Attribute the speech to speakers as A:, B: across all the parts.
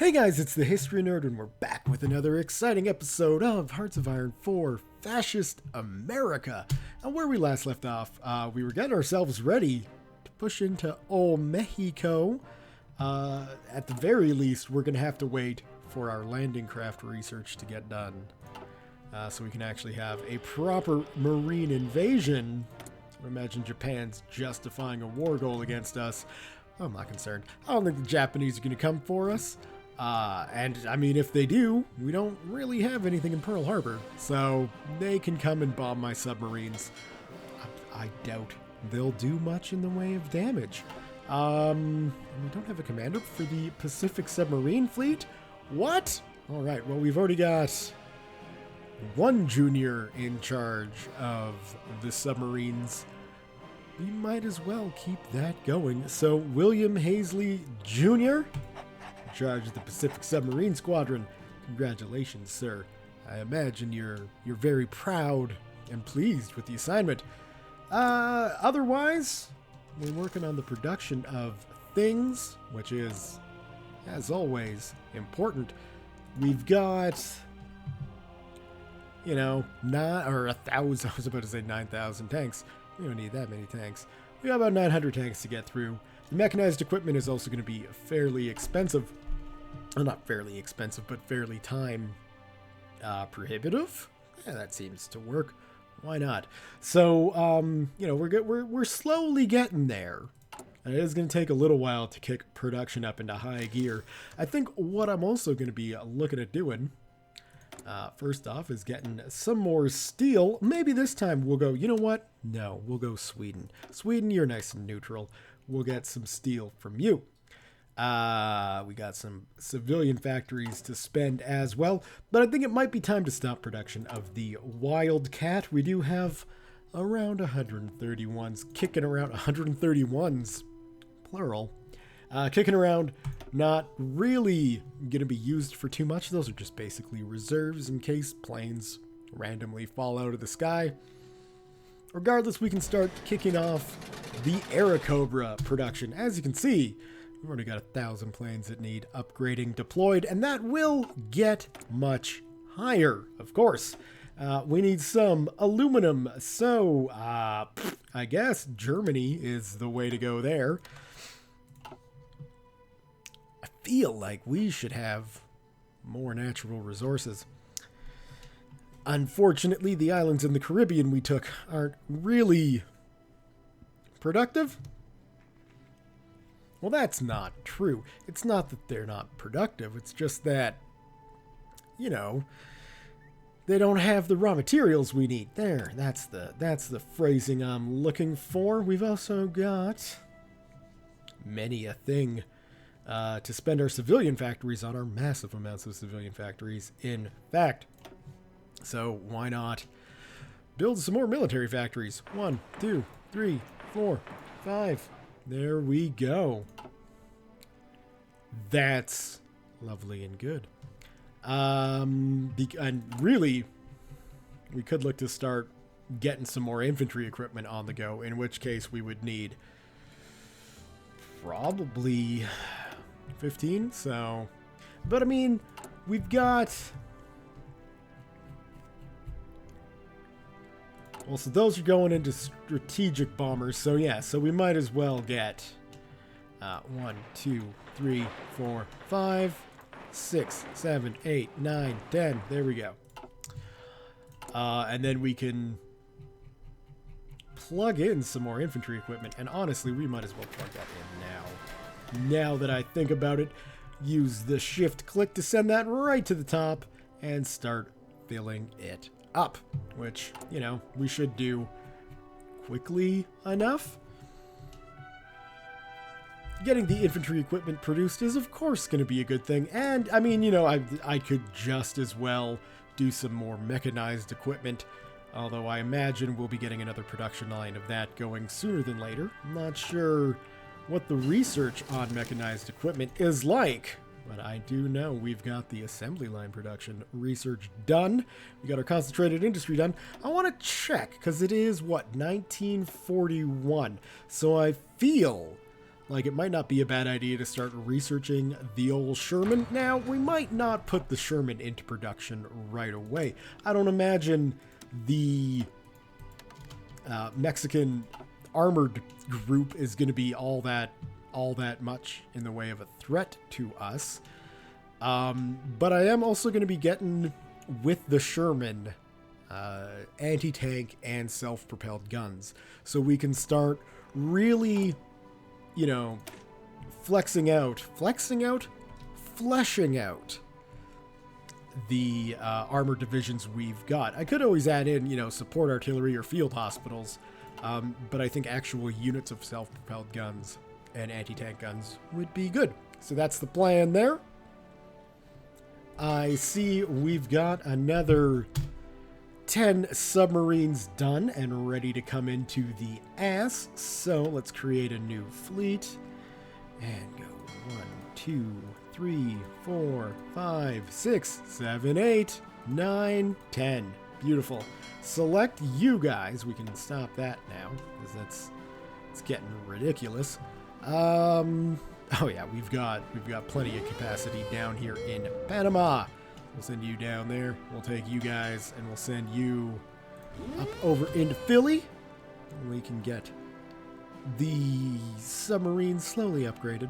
A: Hey guys, it's the History Nerd, and we're back with another exciting episode of Hearts of Iron 4 Fascist America. And where we last left off, we were getting ourselves ready to push into old Mexico. At the very least, we're going to have to wait for our landing craft research to get done. So we can actually have a proper marine invasion. I imagine Japan's justifying a war goal against us. I'm not concerned. I don't think the Japanese are going to come for us. And I mean, if they do, we don't really have anything in Pearl Harbor, so they can come and bomb my submarines. I doubt they'll do much in the way of damage. We don't have a commander for the Pacific Submarine Fleet? What? All right, well, we've already got one junior in charge of the submarines. We might as well keep that going. So, William Hazley Jr., in charge of the Pacific Submarine Squadron. Congratulations, sir. I imagine you're very proud and pleased with the assignment. Otherwise, we're working on the production of things, which is, as always, important. We've got, 1,000, I was about to say 9,000 tanks. We don't need that many tanks. We got about 900 tanks to get through. The mechanized equipment is also going to be fairly expensive. Well, not fairly expensive, but fairly time prohibitive. Yeah, that seems to work. Why not? So, we're slowly getting there. And it is going to take a little while to kick production up into high gear. I think what I'm also going to be looking at doing, first off, is getting some more steel. Maybe this time we'll go, you know what? No, we'll go Sweden. Sweden, you're nice and neutral. We'll get some steel from you. We got some civilian factories to spend as well, but I think it might be time to stop production of the Wildcat. We do have around 131s kicking around, 131s, plural, kicking around, not really going to be used for too much. Those are just basically reserves in case planes randomly fall out of the sky. Regardless, we can start kicking off the Airacobra production. As you can see, we've already got 1,000 planes that need upgrading deployed, and that will get much higher, of course. We need some aluminum, so I guess Germany is the way to go there. I feel like we should have more natural resources. Unfortunately, the islands in the Caribbean we took aren't really productive. Well, that's not true. It's not that they're not productive. It's just that, they don't have the raw materials we need. There, that's the phrasing I'm looking for. We've also got many a thing to spend our civilian factories on, our massive amounts of civilian factories, in fact. So why not build some more military factories? 1, 2, 3, 4, 5. There we go. That's lovely and good. And really, we could look to start getting some more infantry equipment on the go, in which case we would need probably 15. So, but I mean, we've got... Well, so those are going into strategic bombers. So yeah, so we might as well get 1, 2, 3, 4, 5, 6, 7, 8, 9, 10. There we go. And then we can plug in some more infantry equipment. And honestly, we might as well plug that in now. Now that I think about it, use the shift click to send that right to the top and start filling it up, which, we should do quickly enough. Getting the infantry equipment produced is, of course, going to be a good thing. And, I mean, I could just as well do some more mechanized equipment, although I imagine we'll be getting another production line of that going sooner than later. I'm not sure what the research on mechanized equipment is like, but I do know we've got the assembly line production research done. We got our concentrated industry done. I want to check, because it is, 1941. So I feel like it might not be a bad idea to start researching the old Sherman. Now, we might not put the Sherman into production right away. I don't imagine the Mexican armored group is going to be all that much in the way of a threat to us. But I am also going to be getting with the Sherman anti-tank and self-propelled guns, so we can start really, you know, fleshing out the armored divisions we've got. I could always add in, you know, support artillery or field hospitals, but I think actual units of self-propelled guns and anti-tank guns would be good. So that's the plan there. I see we've got another 10 submarines done and ready to come into the ass. So let's create a new fleet and go 1, 2, 3, 4, 5, 6, 7, 8, 9, 10. Beautiful. Select you guys. We can stop that now because it's getting ridiculous. Oh yeah, we've got plenty of capacity down here in Panama. We'll send you down there. We'll take you guys and we'll send you up over into Philly. We can get the submarine slowly upgraded.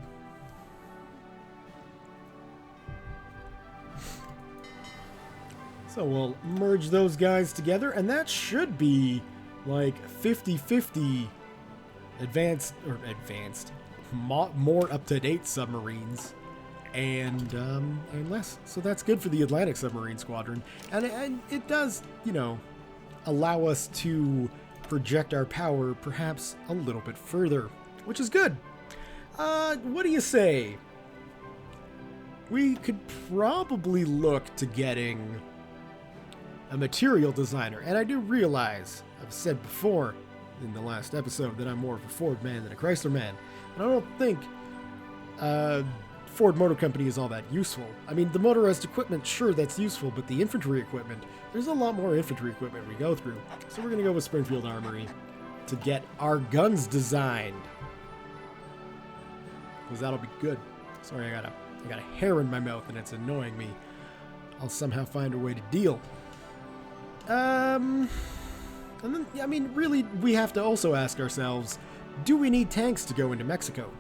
A: So we'll merge those guys together, and that should be like 50-50 advanced, more up-to-date submarines and less. So that's good for the Atlantic Submarine Squadron, and it does, you know, allow us to project our power perhaps a little bit further, which is good. What do you say? We could probably look to getting a material designer, and I do realize, I've said before in the last episode, that I'm more of a Ford man than a Chrysler man, and I don't think Ford Motor Company is all that useful. I mean, the motorized equipment, sure, that's useful, but the infantry equipment, there's a lot more infantry equipment we go through, so we're going to go with Springfield Armory to get our guns designed, because that'll be good. Sorry, I got a hair in my mouth and it's annoying me. I'll somehow find a way to deal. And then, I mean, really, we have to also ask ourselves, do we need tanks to go into Mexico?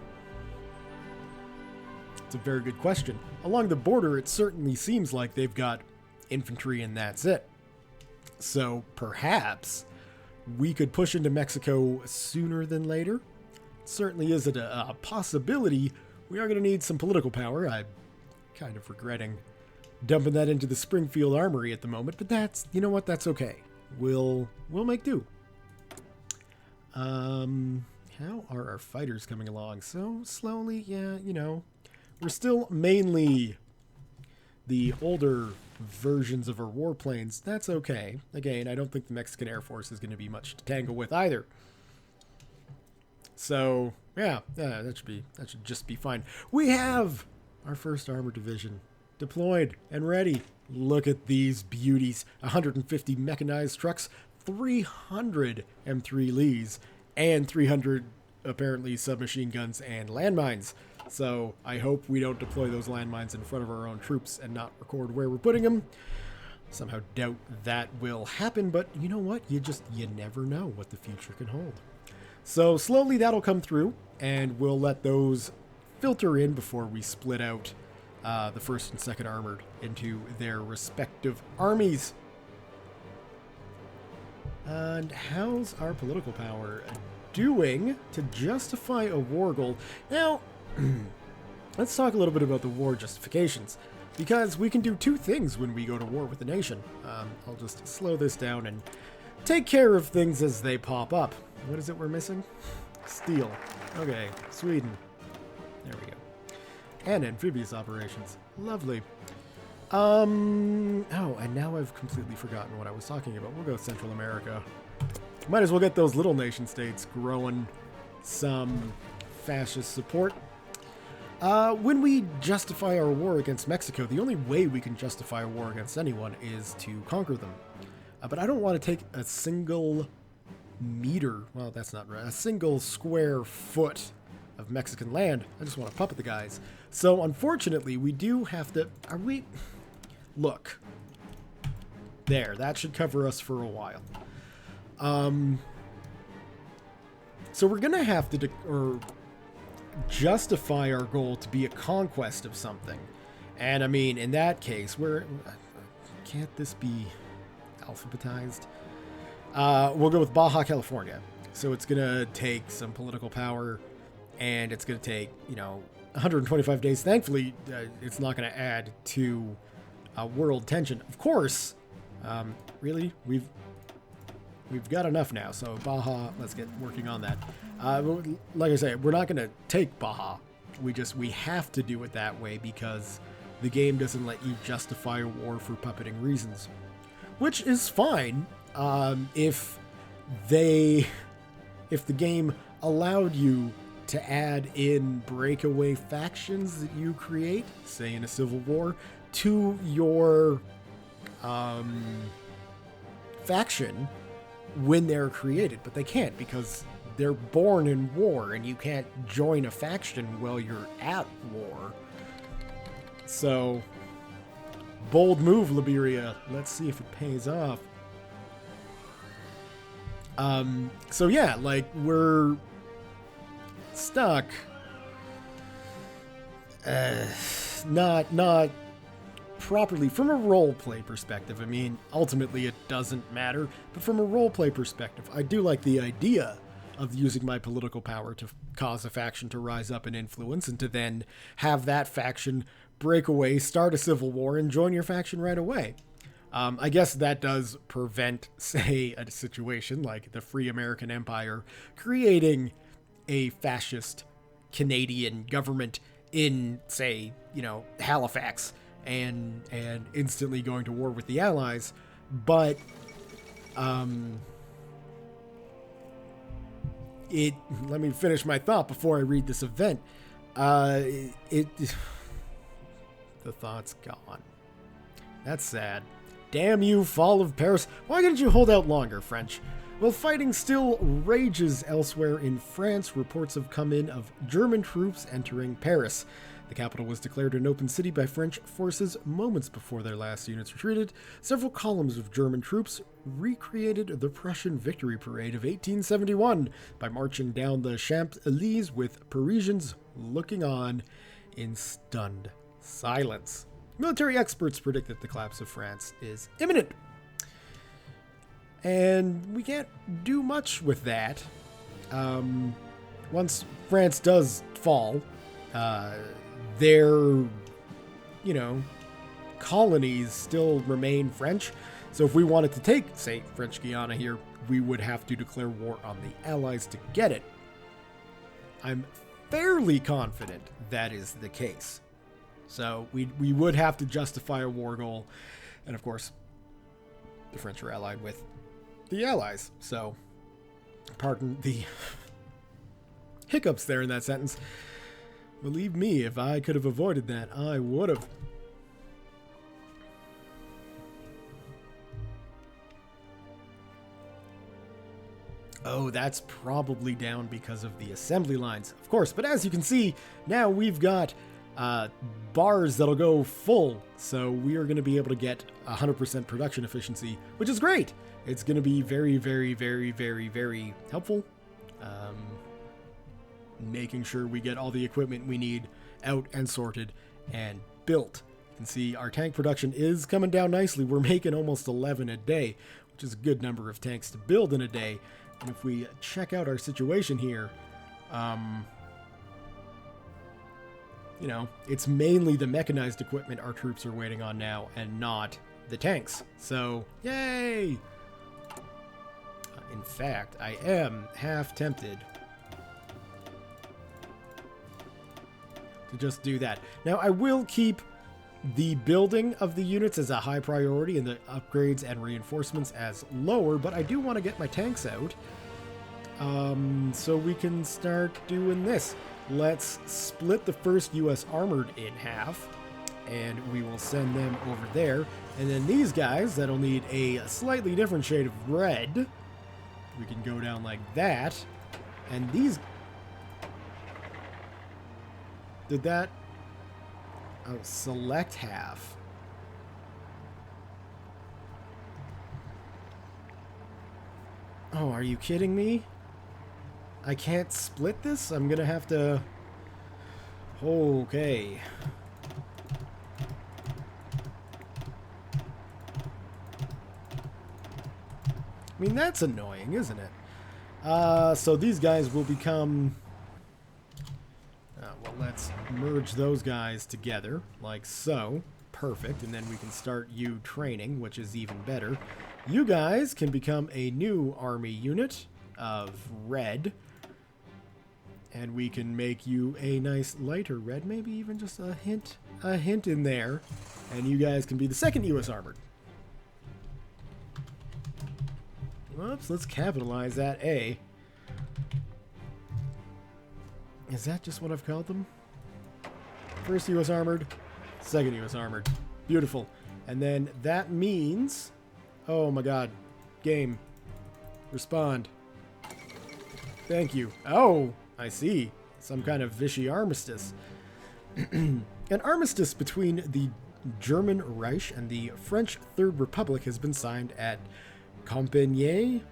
A: It's a very good question. Along the border, it certainly seems like they've got infantry and that's it. So perhaps we could push into Mexico sooner than later. It certainly isn't a possibility. We are going to need some political power. I'm kind of regretting dumping that into the Springfield Armory at the moment, but that's, you know what, that's okay. We'll make do. How are our fighters coming along? So slowly, yeah, you know, we're still mainly the older versions of our warplanes. That's okay. Again, I don't think the Mexican Air Force is going to be much to tangle with either. So yeah, that should just be fine. We have our first armor division deployed and ready. Look at these beauties. 150 mechanized trucks, 300 M3 Lees, and 300 apparently submachine guns and landmines. So I hope we don't deploy those landmines in front of our own troops and not record where we're putting them. Somehow doubt that will happen, but you know what? You never know what the future can hold. So slowly that'll come through, and we'll let those filter in before we split out the 1st and 2nd Armored into their respective armies. And how's our political power doing to justify a war goal? Now, let's talk a little bit about the war justifications, because we can do two things when we go to war with a nation. I'll just slow this down and take care of things as they pop up. What is it we're missing? Steel. Okay, Sweden. There we go. And amphibious operations. Lovely. Oh, and now I've completely forgotten what I was talking about. We'll go Central America. Might as well get those little nation states growing some fascist support. When we justify our war against Mexico, the only way we can justify a war against anyone is to conquer them. But I don't want to take a single meter, well, that's not right, a single square foot of Mexican land. I just want to puppet the guys. So unfortunately, we do have to... Look. There, that should cover us for a while. So we're going to have to justify our goal to be a conquest of something. And I mean, in that case, can't this be alphabetized? We'll go with Baja California. So it's going to take some political power, and it's going to take, 125 days. Thankfully, it's not going to add to world tension. Of course, really, we've got enough now. So Baja, let's get working on that. Like I say, we're not going to take Baja. We have to do it that way because the game doesn't let you justify a war for puppeting reasons, which is fine. If the game allowed you to add in breakaway factions that you create, say in a civil war, to your faction when they're created, but they can't because they're born in war and you can't join a faction while you're at war. So, bold move, Liberia. Let's see if it pays off. So yeah, like, we're stuck. Not properly from a roleplay perspective. I mean, ultimately it doesn't matter, but from a roleplay perspective, I do like the idea of using my political power to cause a faction to rise up and influence, and to then have that faction break away, start a civil war, and join your faction right away. I guess that does prevent, say, a situation like the Free American Empire creating a fascist Canadian government in, say, Halifax and instantly going to war with the Allies. But let me finish my thought before I read this event. The thought's gone. That's sad. Damn you, fall of Paris. Why didn't you hold out longer, French? While fighting still rages elsewhere in France, reports have come in of German troops entering Paris. The capital was declared an open city by French forces moments before their last units retreated. Several columns of German troops recreated the Prussian victory parade of 1871 by marching down the Champs-Élysées with Parisians looking on in stunned silence. Military experts predict that the collapse of France is imminent. And we can't do much with that. Once France does fall, their, colonies still remain French. So if we wanted to take, say, French Guiana here, we would have to declare war on the Allies to get it. I'm fairly confident that is the case. So we would have to justify a war goal. And of course, the French are allied with the Allies. So, pardon the hiccups there in that sentence. Believe me, if I could have avoided that, I would have. Oh, that's probably down because of the assembly lines, of course. But as you can see, now we've got bars that'll go full, so we are going to be able to get 100% production efficiency, which is great. It's going to be very, very, very, very, very helpful. Making sure we get all the equipment we need out and sorted and built. You can see our tank production is coming down nicely. We're making almost 11 a day, which is a good number of tanks to build in a day. And if we check out our situation here, it's mainly the mechanized equipment our troops are waiting on now and not the tanks. So, yay! In fact, I am half tempted to just do that. Now, I will keep the building of the units as a high priority and the upgrades and reinforcements as lower, but I do want to get my tanks out so we can start doing this. Let's split the first U.S. Armored in half, and we will send them over there. And then these guys, that'll need a slightly different shade of red. We can go down like that. And these... Did that... Oh, select half. Oh, are you kidding me? I can't split this? I'm gonna have to... Okay. I mean, that's annoying, isn't it? So these guys will become... well, let's merge those guys together, like so. Perfect, and then we can start you training, which is even better. You guys can become a new army unit of red. And we can make you a nice lighter red, maybe even just a hint in there. And you guys can be the 2nd U.S. Armored. Whoops, let's capitalize that A. Is that just what I've called them? 1st U.S. Armored, 2nd U.S. Armored. Beautiful. And then that means... Oh my god. Game. Respond. Thank you. Oh, I see. Some kind of Vichy armistice. An armistice between the German Reich and the French Third Republic has been signed at Compiègne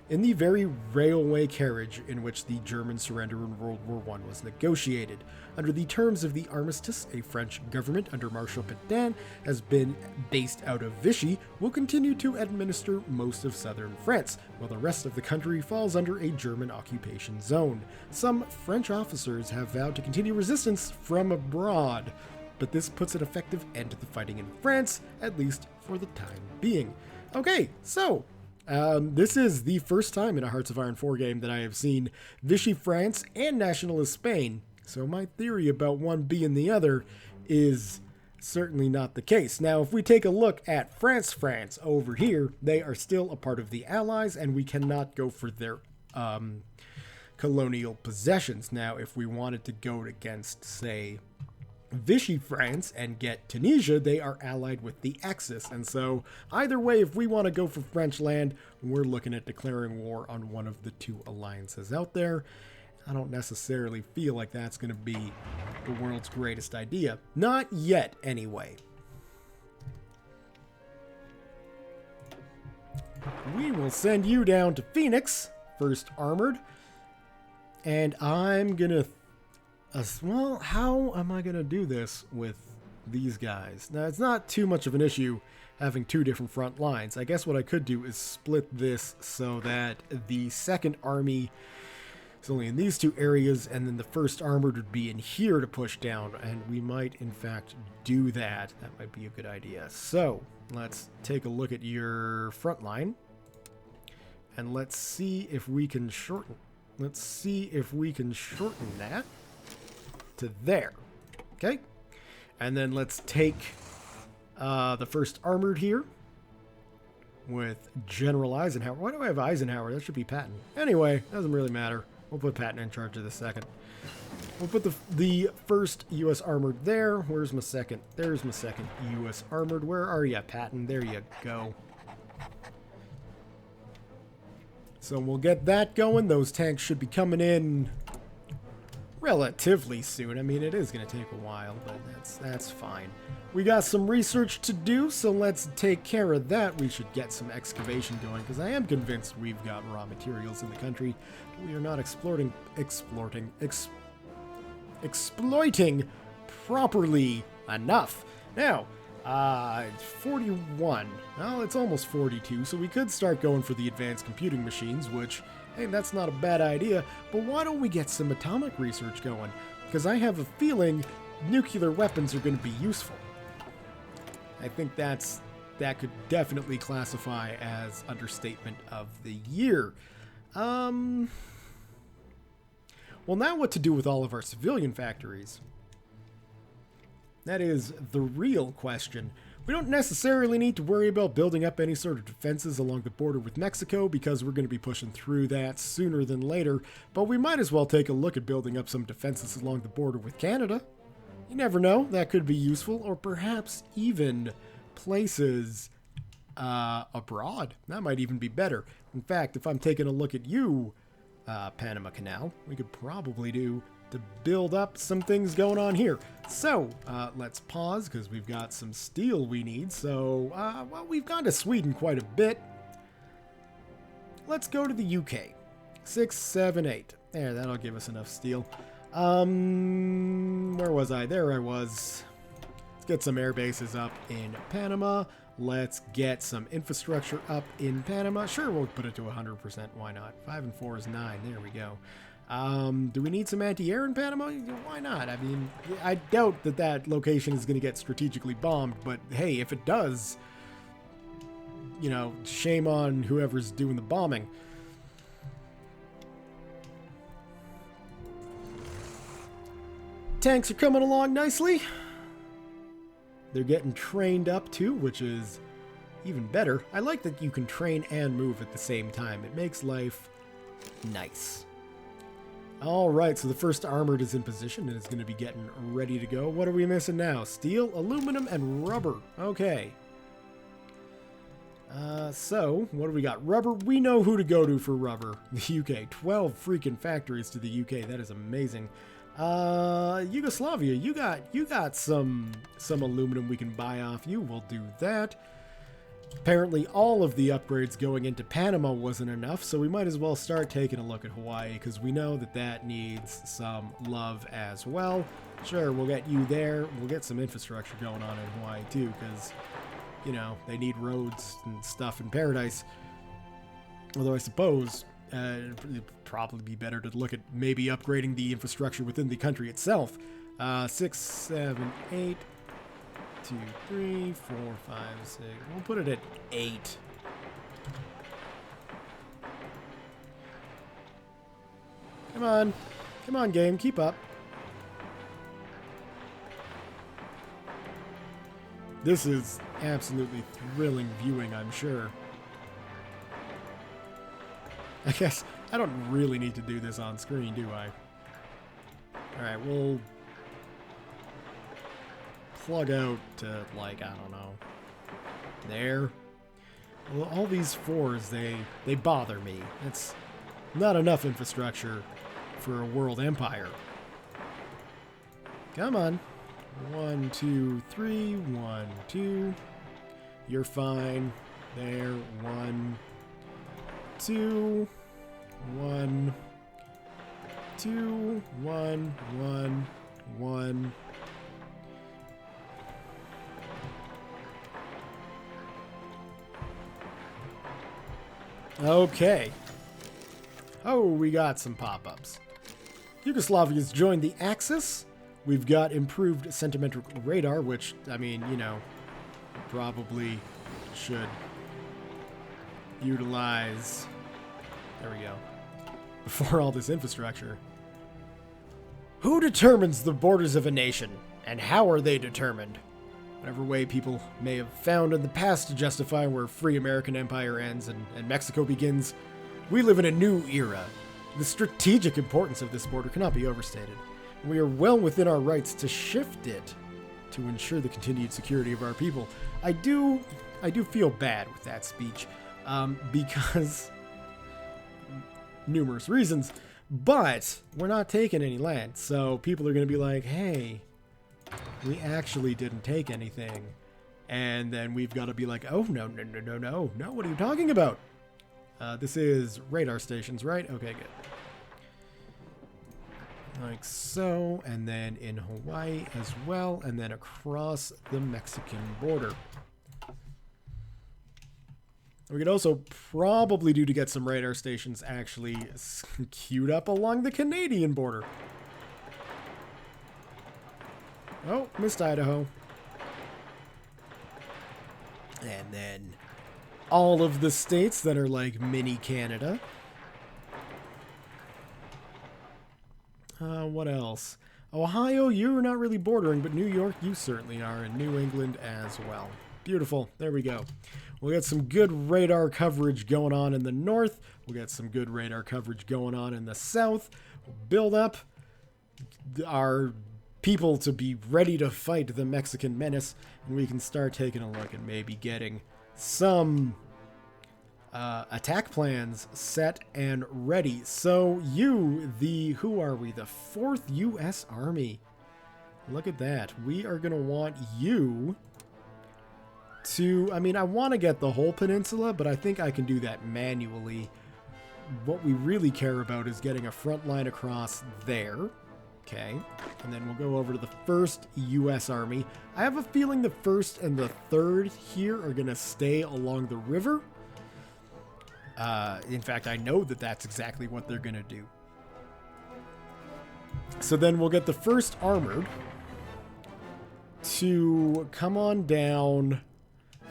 A: in the very railway carriage in which the German surrender in World War I was negotiated. Under the terms of the armistice, a French government under Marshal Pétain has been based out of Vichy, will continue to administer most of southern France, while the rest of the country falls under a German occupation zone. Some French officers have vowed to continue resistance from abroad, but this puts an effective end to the fighting in France, at least for the time being. Okay, so... this is the first time in a Hearts of Iron 4 game that I have seen Vichy France and Nationalist Spain, so my theory about one being the other is certainly not the case. Now, if we take a look at France over here, they are still a part of the Allies, and we cannot go for their colonial possessions. Now, if we wanted to go against, say, Vichy France and get Tunisia, they are allied with the Axis, and so either way, if we want to go for French land, we're looking at declaring war on one of the two alliances out there. I don't necessarily feel like that's going to be the world's greatest idea. Not yet, anyway. We will send you down to Phoenix, 1st Armored, and I'm gonna well, how am I going to do this with these guys? Now, it's not too much of an issue having 2 different front lines. I guess what I could do is split this so that the 2nd Army is only in these 2 areas, and then the 1st Armored would be in here to push down, and we might, in fact, do that. That might be a good idea. So, let's take a look at your front line, and let's see if we can shorten. Let's see if we can shorten that to there. Okay, and then let's take the 1st Armored here with General Eisenhower. Why do I have Eisenhower? That should be Patton. Anyway, doesn't really matter. We'll put Patton in charge of the 2nd. We'll put the 1st U.S. Armored there. Where's my 2nd? There's my 2nd U.S. Armored. Where are you, Patton? There you go. So we'll get that going. Those tanks should be coming in relatively soon. I mean, it is going to take a while, but that's fine. We got some research to do, so let's take care of that. We should get some excavation going, because I am convinced we've got raw materials in the country. We are not exploiting properly enough. Now, it's 41. Well, it's almost 42, so we could start going for the advanced computing machines, which... hey, that's not a bad idea, but why don't we get some atomic research going? Because I have a feeling nuclear weapons are going to be useful. I think that could definitely classify as understatement of the year. Well, now what to do with all of our civilian factories? That is the real question. We don't necessarily need to worry about building up any sort of defenses along the border with Mexico, because we're going to be pushing through that sooner than later, but we might as well take a look at building up some defenses along the border with Canada. You never know, that could be useful, or perhaps even places abroad. That might even be better. In fact, if I'm taking a look at you, Panama Canal, we could probably do to build up some things going on here. So, let's pause because we've got some steel we need. So, well, we've gone to Sweden quite a bit. Let's go to the UK. 6, 7, 8. There, that'll give us enough steel. Where was I? There I was. Let's get some air bases up in Panama. Let's get some infrastructure up in Panama. Sure, we'll put it to 100%. Why not? 5 and 4 is 9. There we go. Do we need some anti-air in Panama? Why not? I mean, I doubt that that location is going to get strategically bombed, but hey, if it does, you know, shame on whoever's doing the bombing. Tanks are coming along nicely. They're getting trained up too, which is even better. I like that you can train and move at the same time. It makes life nice. Alright, so the first armored is in position and is going to be getting ready to go. What are we missing now? Steel, aluminum, and rubber. Okay. So, what do we got? Rubber. We know who to go to for rubber. The UK. 12 freaking factories to the UK. That is amazing. Yugoslavia, you got some aluminum we can buy off you. We'll do that. Apparently all of the upgrades going into Panama wasn't enough, so we might as well start taking a look at Hawaii, because we know that that needs some love as well. Sure, we'll get you there. We'll get some infrastructure going on in Hawaii too, because, you know, they need roads and stuff in paradise. Although I suppose it'd probably be better to look at maybe upgrading the infrastructure within the country itself. 6, 7, 8, 2, 3, 4, 5, 6. We'll put it at 8. Come on. Come on, game. Keep up. This is absolutely thrilling viewing, I'm sure. I guess I don't really need to do this on screen, do I? Alright, we'll plug out to, like, I don't know, there. Well, all these 4s, they bother me. It's not enough infrastructure for a world empire. Come on. 1, 2, 3, 1, 2. You're fine. There, 1, 2, 1, 2, 1, 1, 1. Okay. Oh, we got some pop-ups. Yugoslavia's joined the Axis. We've got improved sentimental radar, which, I mean, you know, probably should utilize. There we go. Before all this infrastructure. Who determines the borders of a nation, and how are they determined? Whatever way people may have found in the past to justify where free American empire ends and Mexico begins, we live in a new era. The strategic importance of this border cannot be overstated. We are well within our rights to shift it to ensure the continued security of our people. I do feel bad with that speech, because numerous reasons, but we're not taking any land, so people are going to be like, hey, we actually didn't take anything. And then we've got to be like, oh, no, what are you talking about? This is radar stations, right? Okay, good. Like so, and then in Hawaii as well, and then across the Mexican border. We could also probably do to get some radar stations actually queued up along the Canadian border. Oh, missed Idaho. And then all of the states that are like mini Canada. What else? Ohio, you're not really bordering, but New York, you certainly are, and New England as well. Beautiful. There we go. We'll get some good radar coverage going on in the north. We'll get some good radar coverage going on in the south. We'll build up our people to be ready to fight the Mexican menace, and we can start taking a look at maybe getting some Attack plans set and ready. So who are we? The 4th U.S. Army. Look at that. We are going to want you to, I want to get the whole peninsula, but I think I can do that manually. What we really care about is getting a front line across there. Okay. And then we'll go over to the 1st U.S. Army. I have a feeling the 1st and the 3rd here are going to stay along the river. In fact, I know that that's exactly what they're going to do. So then we'll get the 1st Armored to come on down.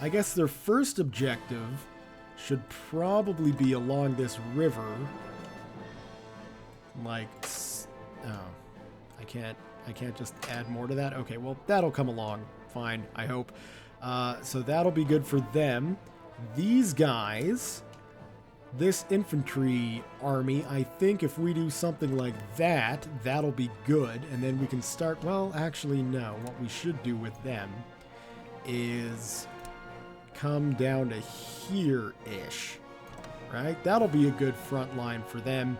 A: I guess their first objective should probably be along this river. Like, oh, I can't just add more to that. Okay, well, that'll come along fine, I hope. So that'll be good for them. These guys, this infantry army, I think if we do something like that, that'll be good. And then we can start, well, actually, no. What we should do with them is come down to here-ish, right? That'll be a good front line for them.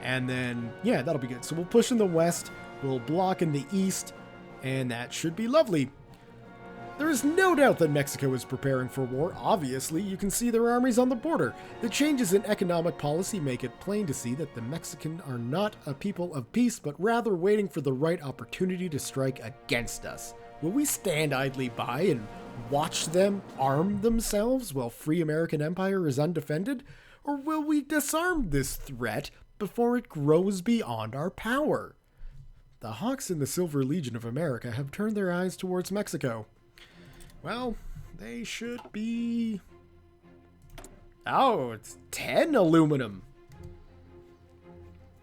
A: And then, yeah, that'll be good. So we'll push in the west, we'll block in the east, and that should be lovely. There is no doubt that Mexico is preparing for war. Obviously, you can see their armies on the border. The changes in economic policy make it plain to see that the Mexican are not a people of peace, but rather waiting for the right opportunity to strike against us. Will we stand idly by and watch them arm themselves while free American empire is undefended? Or will we disarm this threat before it grows beyond our power? The Hawks in the Silver Legion of America have turned their eyes towards Mexico. Well, they should be... Oh, it's 10 aluminum.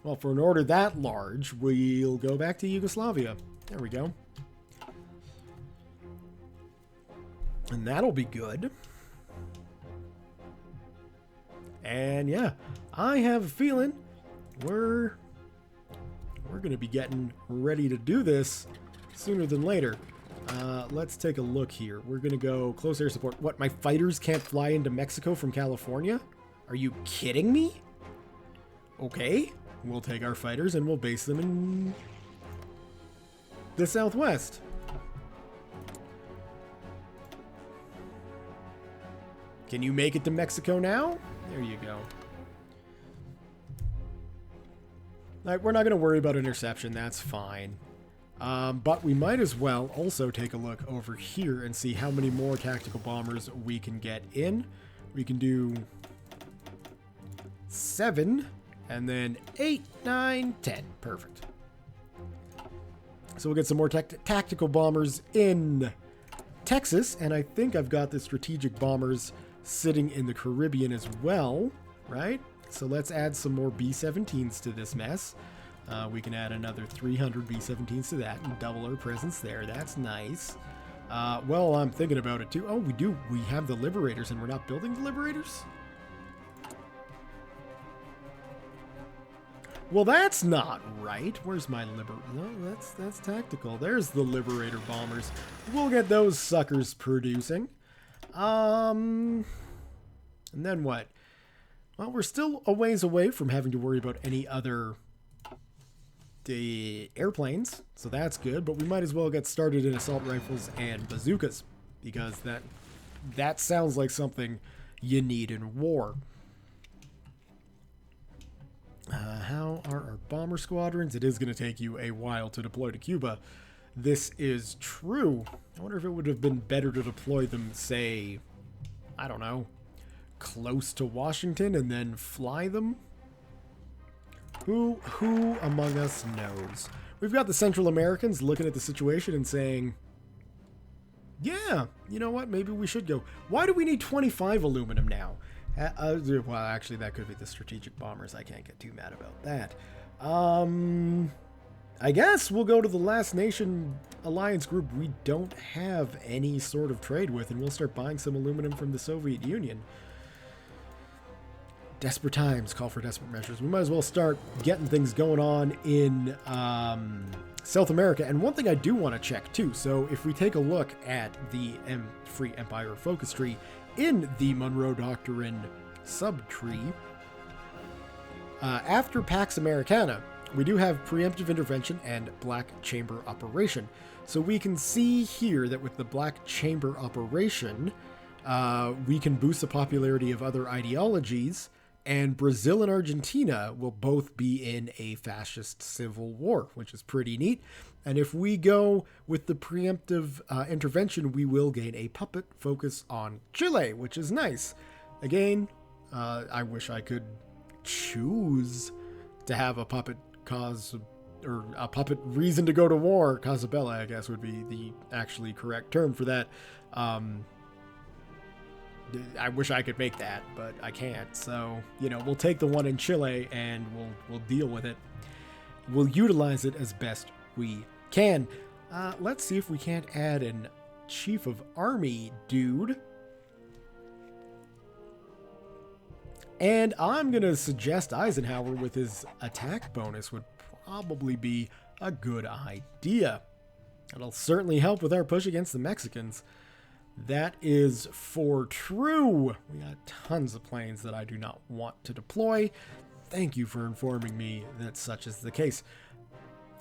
A: Well, for an order that large, we'll go back to Yugoslavia. There we go. And that'll be good. And yeah, I have a feeling we're going to be getting ready to do this sooner than later. Let's take a look here. We're going to go close air support. What, my fighters can't fly into Mexico from California? Are you kidding me? Okay, we'll take our fighters and we'll base them in the Southwest. Can you make it to Mexico now? There you go. Like, we're not going to worry about interception. That's fine. But we might as well also take a look over here and see how many more tactical bombers we can get in. We can do 7 and then 8, 9, 10. Perfect. So we'll get some more tactical bombers in Texas. And I think I've got the strategic bombers sitting in the Caribbean as well, right? So let's add some more B-17s to this mess. We can add another 300 B-17s to that and double our presence there. That's nice. Well, I'm thinking about it too. Oh, we do. We have the Liberators and we're not building the Liberators? Well, that's not right. Where's my No, that's tactical. There's the Liberator bombers. We'll get those suckers producing. And then what? Well, we're still a ways away from having to worry about any other airplanes, so that's good, but we might as well get started in assault rifles and bazookas, because that sounds like something you need in war. How are our bomber squadrons? It is going to take you a while to deploy to Cuba. This is true. I wonder if it would have been better to deploy them, say, I don't know, close to Washington and then fly them? Who among us knows? We've got the Central Americans looking at the situation and saying, yeah, you know what? Maybe we should go. Why do we need 25 aluminum now? Well, actually, that could be the strategic bombers. I can't get too mad about that. I guess we'll go to the last nation alliance group we don't have any sort of trade with, and we'll start buying some aluminum from the Soviet Union. Desperate times call for desperate measures. We might as well start getting things going on in South America. And one thing I do want to check too. So if we take a look at the Free Empire focus tree in the Monroe Doctrine subtree. After Pax Americana, we do have Preemptive Intervention and Black Chamber Operation. So we can see here that with the Black Chamber Operation, we can boost the popularity of other ideologies, and Brazil and Argentina will both be in a fascist civil war, which is pretty neat. And if we go with the preemptive intervention, we will gain a puppet focus on Chile, which is nice. Again, I wish I could choose to have a puppet cause, or a puppet reason to go to war. Casabella, I guess, would be the actually correct term for that. I wish I could make that, but I can't. So, we'll take the one in Chile and we'll deal with it. We'll utilize it as best we can. Let's see if we can't add an Chief of Army dude. And I'm going to suggest Eisenhower with his attack bonus would probably be a good idea. It'll certainly help with our push against the Mexicans. That is for true. We got tons of planes that I do not want to deploy. Thank you for informing me that such is the case.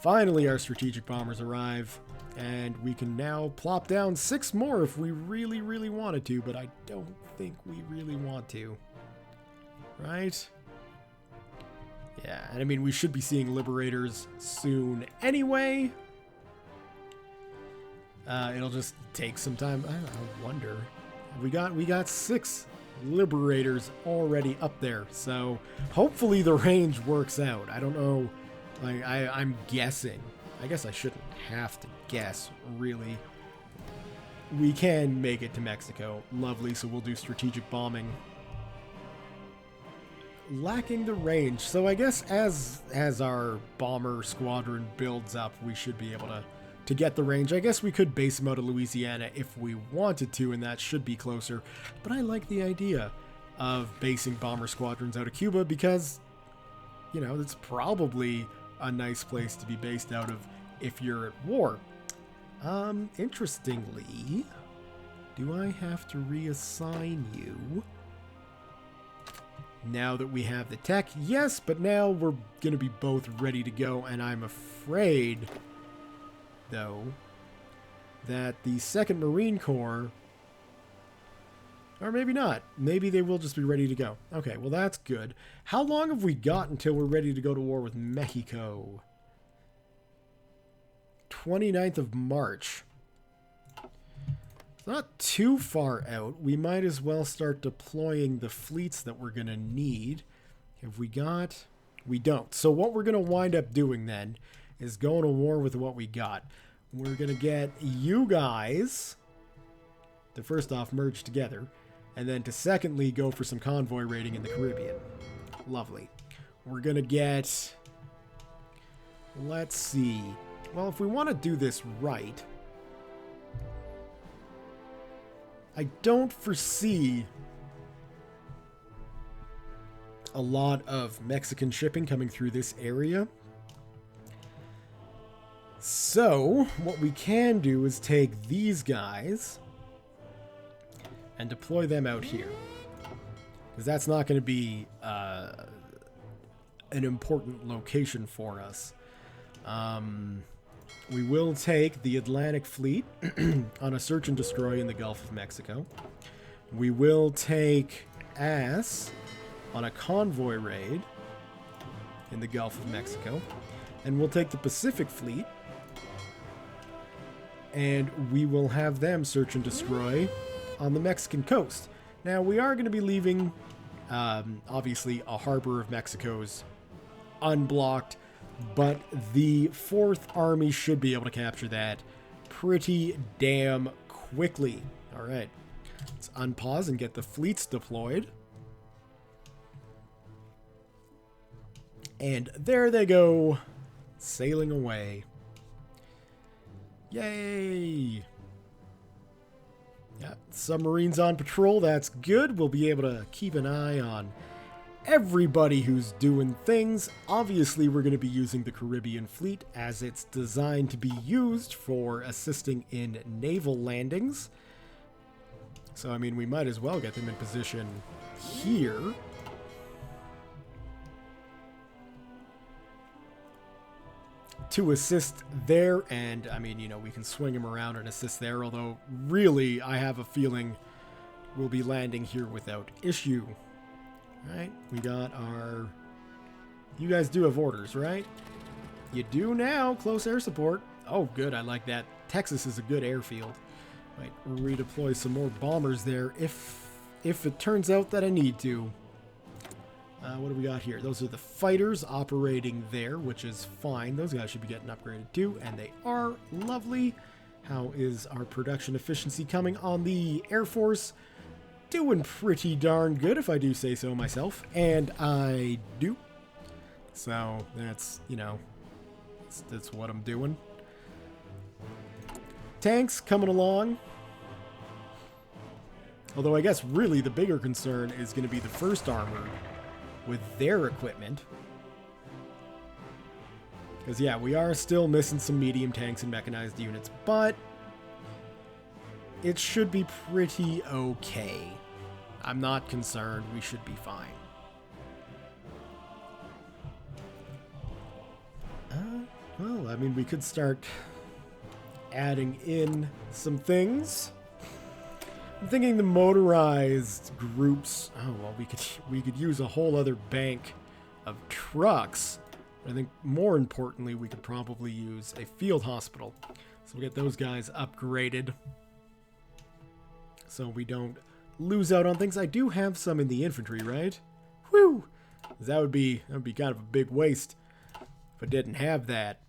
A: Finally, our strategic bombers arrive, and we can now plop down 6 more if we really, really wanted to, but I don't think we really want to. Right? Yeah, and I mean, we should be seeing Liberators soon anyway. It'll just take some time. I wonder. We got 6 Liberators already up there, so hopefully the range works out. I don't know. Like, I'm guessing. I guess I shouldn't have to guess, really. We can make it to Mexico. Lovely, so we'll do strategic bombing. Lacking the range, so I guess as our bomber squadron builds up, we should be able to get the range. I guess we could base them out of Louisiana if we wanted to, and that should be closer. But I like the idea of basing bomber squadrons out of Cuba because, it's probably a nice place to be based out of if you're at war. Interestingly, do I have to reassign you? Now that we have the tech, yes, but now we're going to be both ready to go, and I'm afraid, though, that the 2nd Marine Corps, or maybe not, maybe they will just be ready to go. Okay, well that's good. How long have we got until we're ready to go to war with Mexico? 29th of March. It's not too far out. We might as well start deploying the fleets that we're going to need. Have we got? We don't. So what we're going to wind up doing then is going to war with what we got. We're going to get you guys to first off merge together, and then to secondly go for some convoy raiding in the Caribbean. Lovely. We're going to get, let's see. Well, if we want to do this right, I don't foresee a lot of Mexican shipping coming through this area. So, what we can do is take these guys and deploy them out here. Because that's not going to be an important location for us. We will take the Atlantic Fleet on a search and destroy in the Gulf of Mexico. We will take ASS on a convoy raid in the Gulf of Mexico. And we'll take the Pacific Fleet, and we will have them search and destroy on the Mexican coast. Now, we are going to be leaving, obviously, a harbor of Mexico's unblocked, but the 4th Army should be able to capture that pretty damn quickly. All right, let's unpause and get the fleets deployed. And there they go, sailing away. Yay! Yeah, submarines on patrol, that's good. We'll be able to keep an eye on everybody who's doing things. Obviously, we're going to be using the Caribbean Fleet as it's designed to be used for assisting in naval landings. So, I mean, we might as well get them in position here. To assist there, and, I mean, you know, we can swing him around and assist there, although, really, I have a feeling we'll be landing here without issue. Alright, we got our... You guys do have orders, right? You do now. Close air support. Oh, good. I like that. Texas is a good airfield. Might redeploy some more bombers there if it turns out that I need to. What do we got here? Those are the fighters operating there, which is fine. Those guys should be getting upgraded too, and they are. Lovely. How is our production efficiency coming on the Air Force? Doing pretty darn good, if I do say so myself. And I do. So, that's, you know, that's what I'm doing. Tanks coming along. Although I guess really the bigger concern is going to be the first armored with their equipment. Because, yeah, we are still missing some medium tanks and mechanized units, but it should be pretty okay. I'm not concerned. We should be fine. Well, I mean, we could start adding in some things. I'm thinking the motorized groups. Oh well, we could use a whole other bank of trucks. I think more importantly, we could probably use a field hospital. So we'll get those guys upgraded, so we don't lose out on things. I do have some in the infantry, right? Whew! That would be kind of a big waste if I didn't have that.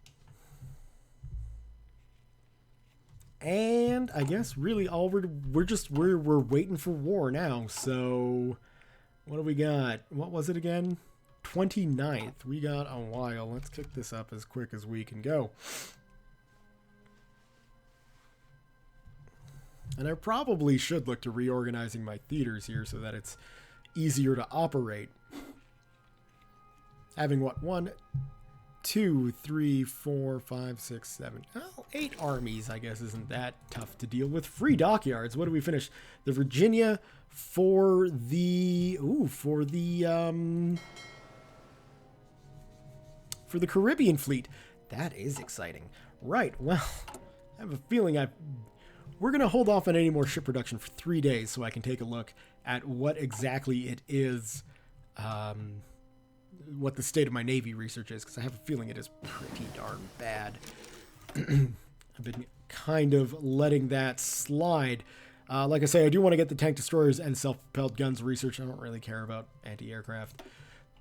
A: And I guess really all we're waiting for war now. So what do we got? What was it again? 29th. We got a while. Let's kick this up as quick as we can go. And I probably should look to reorganizing my theaters here so that it's easier to operate. Having what? 1, 2, 3, 4, 5, 6, 7. Well, 8 armies, I guess, isn't that tough to deal with. Free dockyards. What do we finish? The Virginia for the Caribbean fleet. That is exciting. Right. Well, I have a feeling we're going to hold off on any more ship production for 3 days so I can take a look at what exactly it is, what the state of my Navy research is, because I have a feeling it is pretty darn bad. I've been kind of letting that slide. Like I say, I do want to get the tank destroyers and self-propelled guns research. I don't really care about anti-aircraft.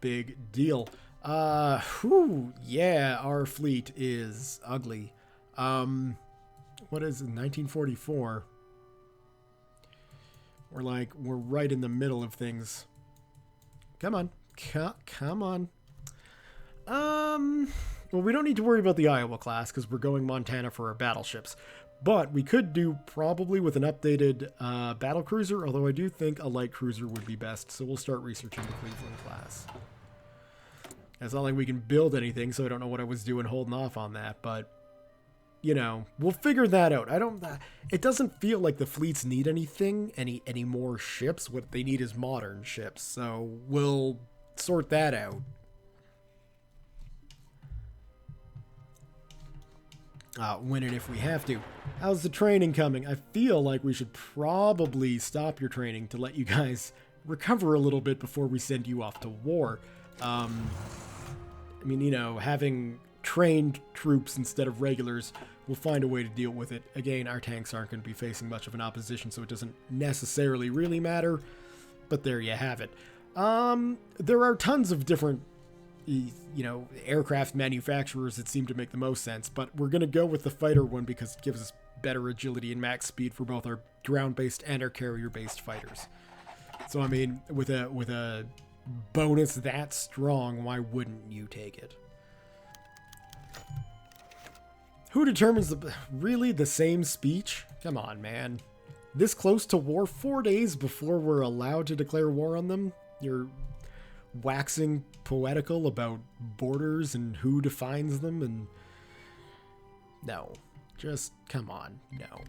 A: Big deal. Yeah, our fleet is ugly. What is it, 1944? We're right in the middle of things. Come on. Come on. Well, we don't need to worry about the Iowa class because we're going Montana for our battleships. But we could do probably with an updated battle cruiser, although I do think a light cruiser would be best. So we'll start researching the Cleveland class. It's not like we can build anything, so I don't know what I was doing holding off on that, but you know, we'll figure that out. It doesn't feel like the fleets need anything, any more ships. What they need is modern ships, so we'll sort that out. Win it if we have to. How's the training coming? I feel like we should probably stop your training to let you guys recover a little bit before we send you off to war. I mean, you know, having trained troops instead of regulars, we'll find a way to deal with it. Again, our tanks aren't going to be facing much of an opposition, so it doesn't necessarily really matter, but there you have it. There are tons of different, you know, aircraft manufacturers that seem to make the most sense, but we're going to go with the fighter one because it gives us better agility and max speed for both our ground-based and our carrier-based fighters. So, I mean, with a bonus that strong, why wouldn't you take it? Who determines really the same speech? Come on, man. This close to war, 4 days before we're allowed to declare war on them? You're waxing poetical about borders and who defines them, and no, just come on, no.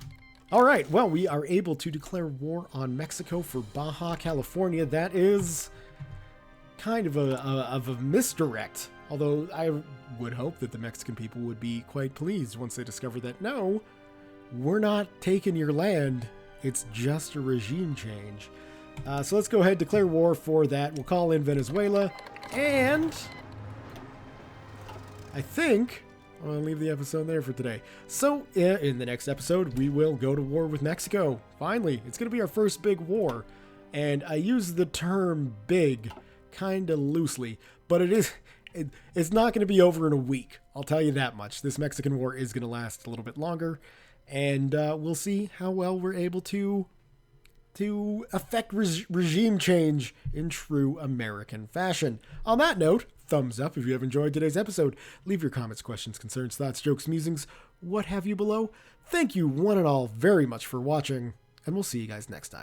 A: All right, well, we are able to declare war on Mexico for Baja California. That is kind of a misdirect, although I would hope that the Mexican people would be quite pleased once they discover that, no, we're not taking your land, it's just a regime change. So let's go ahead and declare war for that. We'll call in Venezuela, and I think I'll leave the episode there for today. So in the next episode, we will go to war with Mexico. Finally, it's going to be our first big war. And I use the term big kind of loosely, but it's not going to be over in a week. I'll tell you that much. This Mexican war is going to last a little bit longer. And we'll see how well we're able to affect regime change in true American fashion. On that note, thumbs up if you have enjoyed today's episode. Leave your comments, questions, concerns, thoughts, jokes, musings, what have you below. Thank you one and all very much for watching, and we'll see you guys next time.